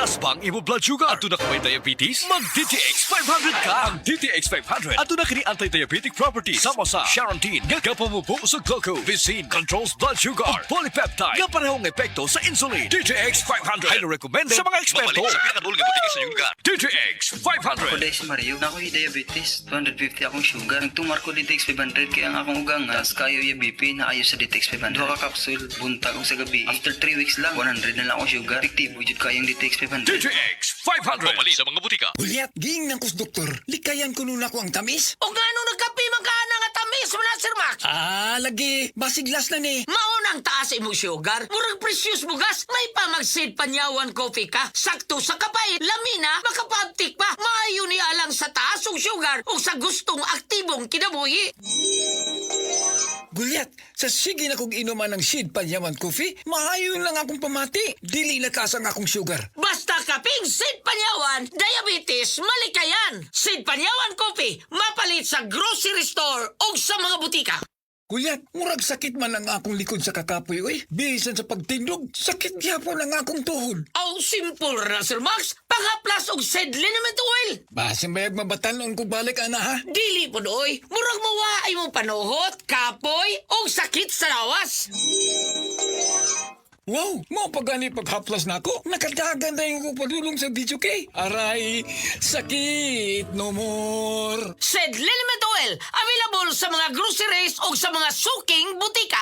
Mataas ba ang imo blood sugar? Ato na ka may diabetes? Mag-DTX 500 ka! Ang DTX 500 ato na kini anti-diabetic properties sama sa Sharontin nga kapamubo sa glucose, Vicin controls blood sugar, ug polypeptide nga parehong epekto sa insulin. DTX 500 highly recommended sa mga eksperto. Mabalik sa pinakadulong butika sa iyong lugar. DTX Ako 500. dahil si Mario, na ako'y diabetes, 250 akong sugar. Nagtumar ko DTX 500 kaya ang akong ugangas, kayo yung BP na ayos sa DTX 500. Duha ka kapsul, buntag og sa gabi. After 3 weeks lang, 100 na lang akong sugar. Efektibo jud kayong DTX 500. DTX 500. Mabalik sa mga butika. Ulyat, ging ng kus doktor. Likayan ko nun ako ang tamis. O nga nung nagkapi man ka na nga tamis mo na, Sir Max. Lagi. Basiglas na ni. Maunang taas imong sugar. Murag precious mo gas. May pamagsid panyawan coffee ka. Sakto sa kapait. Lamina, makapabtik pa. Maayo ni alang sa taas og sugar o sa gustong aktibong kinabuhi. Gulyat, sa sige na kong inuman ng Sid Panyaman Coffee, maayon lang akong pamati. Dili na kasang akong sugar. Basta kaping Sid Panyawan, diabetes, malikayan. Sid Panyawan Coffee, mapalit sa grocery store o sa mga butika. Gulyat, murag sakit man ang akong likod sa kakapoy, oy. Bisan sa pagtindog, sakit gyapon ang akong tuhod. Aw, simple ra, Sir Max. Pangaplas og Sid liniment oil. Basin bayag mabatanon kung balik ana ha. Dili po doy, murag mawaay mo panuhot, kapoy, o sakit sa lawas. Wow, mo pagani paghaplas nako. Nakadagan na yung padulong sa video kay. Aray, sakit no more. Sid Liniment Oil, available sa mga groceries o sa mga suking butika.